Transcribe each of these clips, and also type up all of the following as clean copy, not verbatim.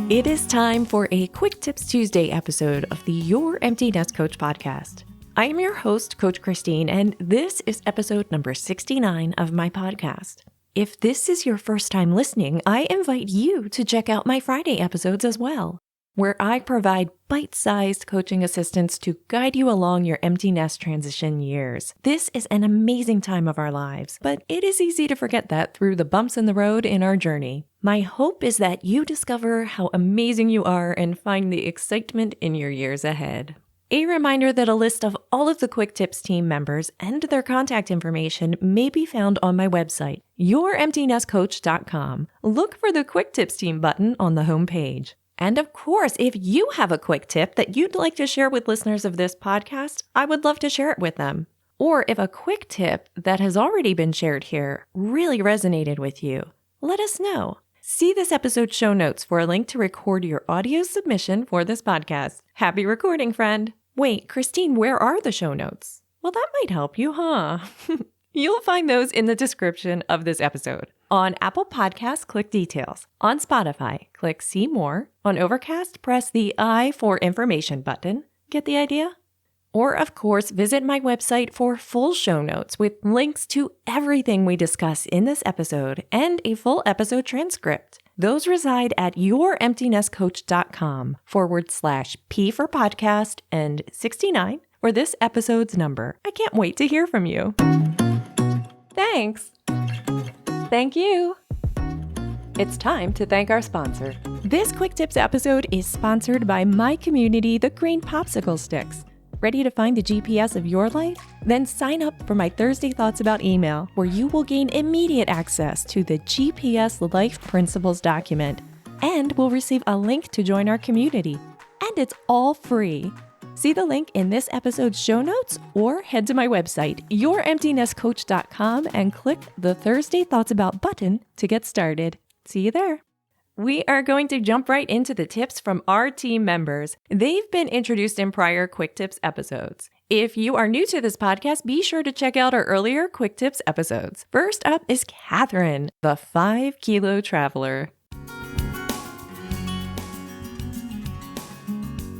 It is time for a Quick Tips Tuesday episode of the Your Empty Nest Coach podcast. I am your host, Coach Christine, and this is episode number 69 of my podcast. If this is your first time listening, I invite you to check out my Friday episodes as well, where I provide bite-sized coaching assistance to guide you along your empty nest transition years. This is an amazing time of our lives, but it is easy to forget that through the bumps in the road in our journey. My hope is that you discover how amazing you are and find the excitement in your years ahead. A reminder that a list of all of the Quick Tips team members and their contact information may be found on my website, youremptynestcoach.com. Look for the Quick Tips team button on the homepage. And of course, if you have a quick tip that you'd like to share with listeners of this podcast, I would love to share it with them. Or if a quick tip that has already been shared here really resonated with you, let us know. See this episode's show notes for a link to record your audio submission for this podcast. Happy recording, friend. Wait, Christine, where are the show notes? Well, that might help you, huh? You'll find those in the description of this episode. On Apple Podcasts, click Details. On Spotify, click See More. On Overcast, press the I for Information button. Get the idea? Or, of course, visit my website for full show notes with links to everything we discuss in this episode and a full episode transcript. Those reside at youremptynestcoach.com/P for podcast and 69 for this episode's number. I can't wait to hear from you. Thanks. Thank you. It's time to thank our sponsor. This Quick Tips episode is sponsored by my community, the Green Popsicle Sticks. Ready to find the GPS of your life? Then sign up for my Thursday Thoughts About email, where you will gain immediate access to the GPS Life Principles document and will receive a link to join our community. And it's all free. See the link in this episode's show notes or head to my website, youremptynestcoach.com, and click the Thursday Thoughts About button to get started. See you there. We are going to jump right into the tips from our team members. They've been introduced in prior Quick Tips episodes. If you are new to this podcast, be sure to check out our earlier Quick Tips episodes. First up is Katherine, the 5-kilo traveler.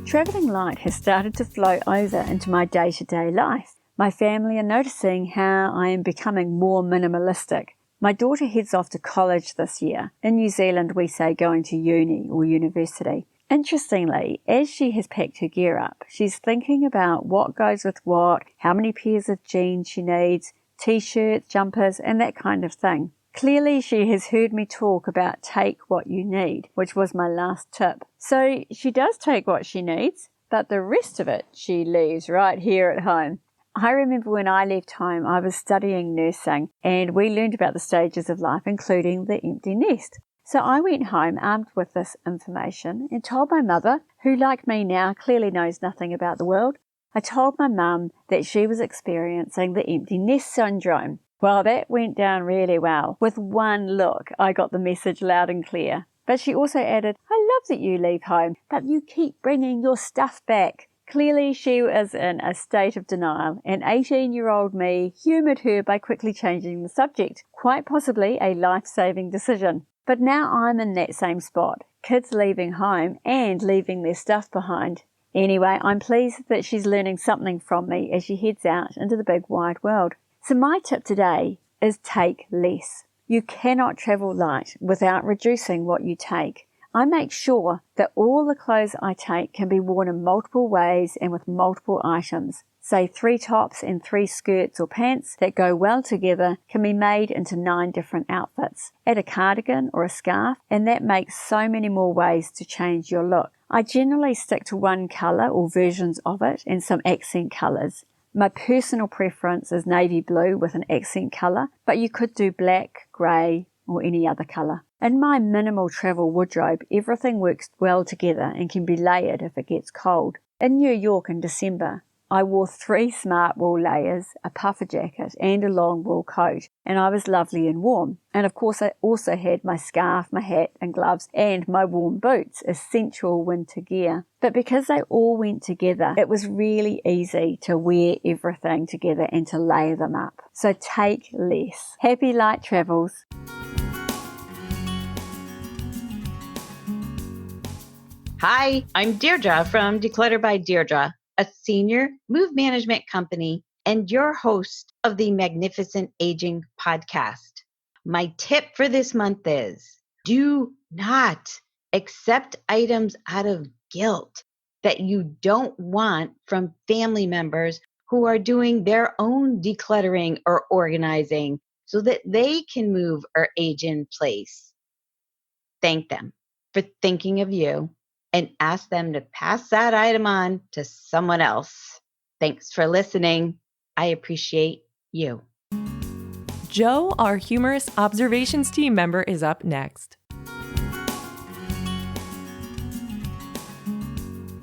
Travelling light has started to flow over into my day-to-day life. My family are noticing how I am becoming more minimalistic. My daughter heads off to college this year. In New Zealand, we say going to uni or university. Interestingly, as she has packed her gear up, she's thinking about what goes with what, how many pairs of jeans she needs, t-shirts, jumpers, and that kind of thing. Clearly, she has heard me talk about take what you need, which was my last tip. So she does take what she needs, but the rest of it she leaves right here at home. I remember when I left home, I was studying nursing, and we learned about the stages of life, including the empty nest. So I went home armed with this information and told my mother, who like me now clearly knows nothing about the world, I told my mum that she was experiencing the empty nest syndrome. Well, that went down really well. With one look, I got the message loud and clear. But she also added, I love that you leave home, but you keep bringing your stuff back. Clearly, she was in a state of denial, and 18-year-old me humoured her by quickly changing the subject, quite possibly a life-saving decision. But now I'm in that same spot, kids leaving home and leaving their stuff behind. Anyway, I'm pleased that she's learning something from me as she heads out into the big wide world. So my tip today is take less. You cannot travel light without reducing what you take. I make sure that all the clothes I take can be worn in multiple ways and with multiple items. Say 3 tops and 3 skirts or pants that go well together can be made into 9 different outfits. Add a cardigan or a scarf, and that makes so many more ways to change your look. I generally stick to one colour or versions of it and some accent colours. My personal preference is navy blue with an accent colour, but you could do black, grey, or any other colour. In my minimal travel wardrobe, everything works well together and can be layered if it gets cold. In New York in December, I wore 3 smart wool layers, a puffer jacket and a long wool coat, and I was lovely and warm. And of course I also had my scarf, my hat and gloves and my warm boots, essential winter gear. But because they all went together, it was really easy to wear everything together and to layer them up. So take less. Happy light travels. Hi, I'm Deirdre from Declutter by Deirdre, a senior move management company and your host of the Magnificent Aging podcast. My tip for this month is do not accept items out of guilt that you don't want from family members who are doing their own decluttering or organizing so that they can move or age in place. Thank them for thinking of you and ask them to pass that item on to someone else. Thanks for listening. I appreciate you. Joe, our Humorous Observations team member, is up next.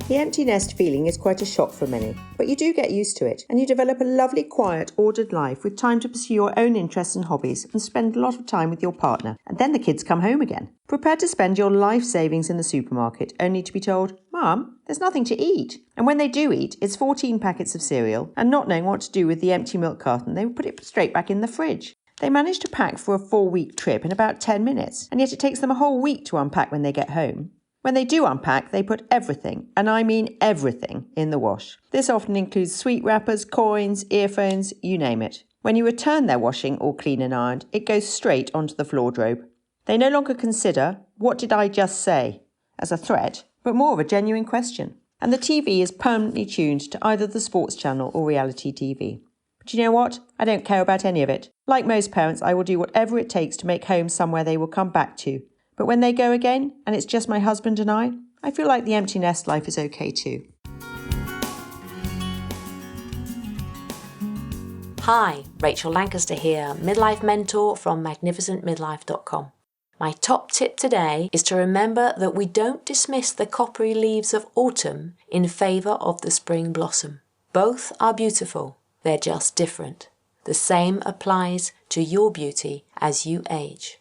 The empty nest feeling is quite a shock for many, but you do get used to it and you develop a lovely, quiet, ordered life with time to pursue your own interests and hobbies and spend a lot of time with your partner. And then the kids come home again. Prepare to spend your life savings in the supermarket only to be told, "Mum, there's nothing to eat." And when they do eat, it's 14 packets of cereal, and not knowing what to do with the empty milk carton, they will put it straight back in the fridge. They manage to pack for a 4-week trip in about 10 minutes, and yet it takes them a whole week to unpack when they get home. When they do unpack, they put everything, and I mean everything, in the wash. This often includes sweet wrappers, coins, earphones, you name it. When you return their washing all clean and ironed, it goes straight onto the wardrobe. They no longer consider, "What did I just say?" as a threat, but more of a genuine question. And the TV is permanently tuned to either the sports channel or reality TV. But you know what? I don't care about any of it. Like most parents, I will do whatever it takes to make home somewhere they will come back to. But when they go again, and it's just my husband and I feel like the empty nest life is okay too. Hi, Rachel Lancaster here, midlife mentor from magnificentmidlife.com. My top tip today is to remember that we don't dismiss the coppery leaves of autumn in favour of the spring blossom. Both are beautiful, they're just different. The same applies to your beauty as you age.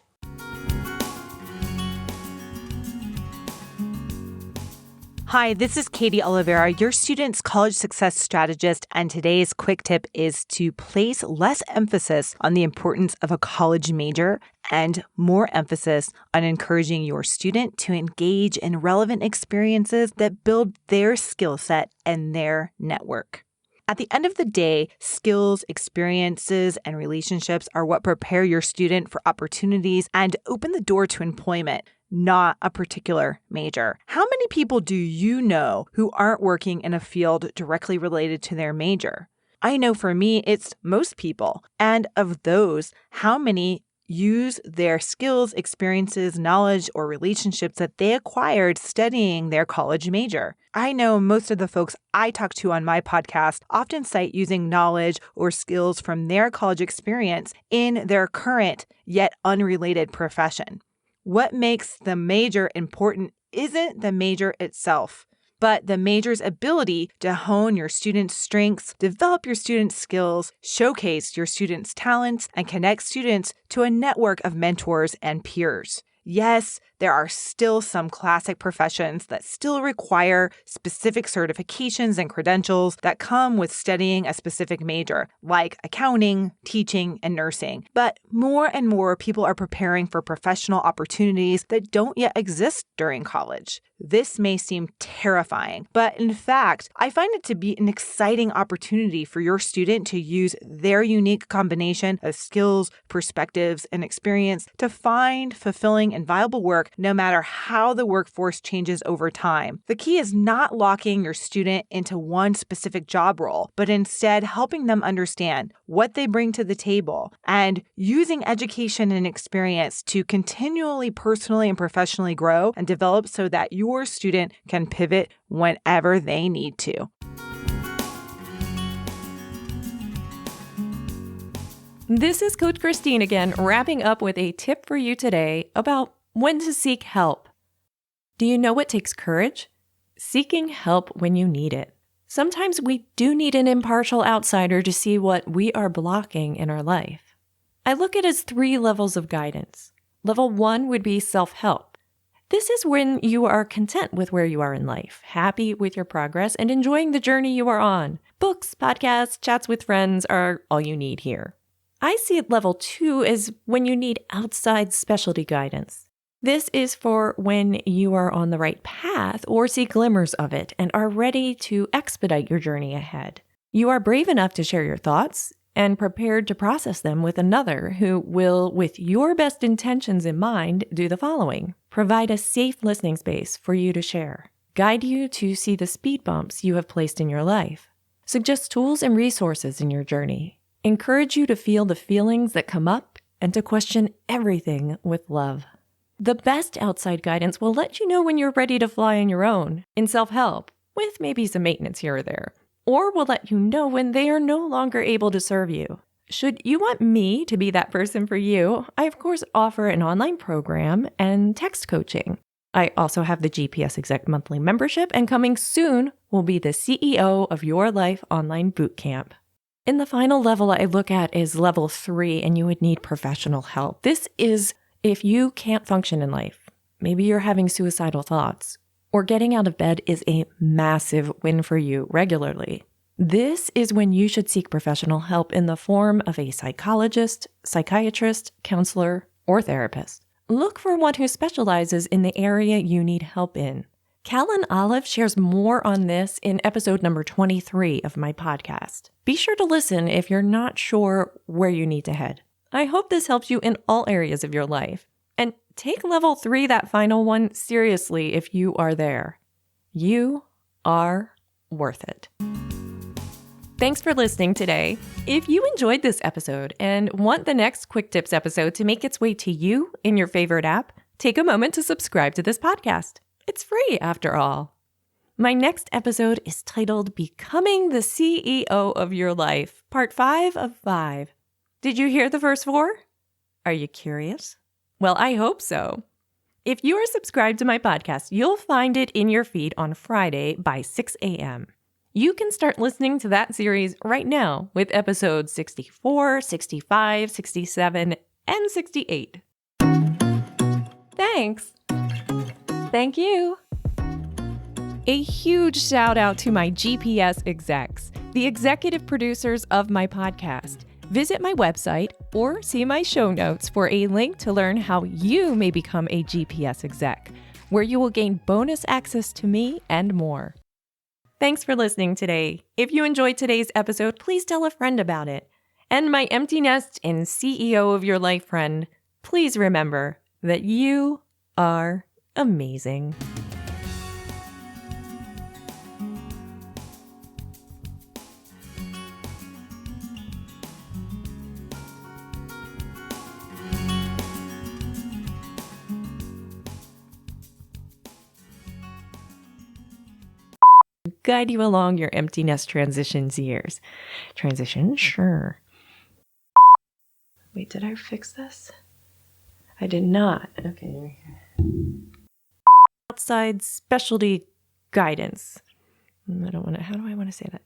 Hi, this is Katy Oliveira, your student's college success strategist, and today's quick tip is to place less emphasis on the importance of a college major and more emphasis on encouraging your student to engage in relevant experiences that build their skill set and their network. At the end of the day, skills, experiences, and relationships are what prepare your student for opportunities and open the door to employment, not a particular major. How many people do you know who aren't working in a field directly related to their major? I know for me, it's most people. And of those, how many use their skills, experiences, knowledge, or relationships that they acquired studying their college major? I know most of the folks I talk to on my podcast often cite using knowledge or skills from their college experience in their current yet unrelated profession. What makes the major important isn't the major itself, but the major's ability to hone your students' strengths, develop your students' skills, showcase your students' talents, and connect students to a network of mentors and peers. Yes, there are still some classic professions that still require specific certifications and credentials that come with studying a specific major, like accounting, teaching, and nursing. But more and more people are preparing for professional opportunities that don't yet exist during college. This may seem terrifying, but in fact, I find it to be an exciting opportunity for your student to use their unique combination of skills, perspectives, and experience to find fulfilling and viable work no matter how the workforce changes over time. The key is not locking your student into one specific job role, but instead helping them understand what they bring to the table and using education and experience to continually personally and professionally grow and develop so that your student can pivot whenever they need to. This is Coach Christine again, wrapping up with a tip for you today about when to seek help. Do you know what takes courage? Seeking help when you need it. Sometimes we do need an impartial outsider to see what we are blocking in our life. I look at it as 3 levels of guidance. Level 1 would be self-help. This is when you are content with where you are in life, happy with your progress, and enjoying the journey you are on. Books, podcasts, chats with friends are all you need here. I see it level 2 as when you need outside specialty guidance. This is for when you are on the right path or see glimmers of it and are ready to expedite your journey ahead. You are brave enough to share your thoughts and prepared to process them with another who will, with your best intentions in mind, do the following. Provide a safe listening space for you to share. Guide you to see the speed bumps you have placed in your life. Suggest tools and resources in your journey. Encourage you to feel the feelings that come up and to question everything with love. The best outside guidance will let you know when you're ready to fly on your own in self-help, with maybe some maintenance here or there, or will let you know when they are no longer able to serve you. Should you want me to be that person for you, I of course offer an online program and text coaching. I also have the GPS Exec monthly membership, and coming soon will be the CEO of Your Life online bootcamp. In the final level I look at is level 3, and you would need professional help. This is if you can't function in life. Maybe you're having suicidal thoughts, or getting out of bed is a massive win for you regularly. This is when you should seek professional help in the form of a psychologist, psychiatrist, counselor, or therapist. Look for one who specializes in the area you need help in. Callan Olive shares more on this in episode number 23 of my podcast. Be sure to listen if you're not sure where you need to head. I hope this helps you in all areas of your life. And take level 3, that final one, seriously if you are there. You are worth it. Thanks for listening today. If you enjoyed this episode and want the next Quick Tips episode to make its way to you in your favorite app, take a moment to subscribe to this podcast. It's free after all. My next episode is titled Becoming the CEO of Your Life, Part 5 of 5. Did you hear the first 4? Are you curious? Well, I hope so. If you are subscribed to my podcast, you'll find it in your feed on Friday by 6 a.m. You can start listening to that series right now with episodes 64, 65, 67, and 68. Thanks. Thank you. A huge shout out to my GPS execs, the executive producers of my podcast. Visit my website or see my show notes for a link to learn how you may become a GPS exec, where you will gain bonus access to me and more. Thanks for listening today. If you enjoyed today's episode, please tell a friend about it. And my empty nest and CEO of Your Life friend, please remember that you are amazing. Guide you along your empty nest transitions years. Transition? Sure. Wait, did I fix this? I did not. Okay. Outside specialty guidance. I don't want to, how do I want to say that?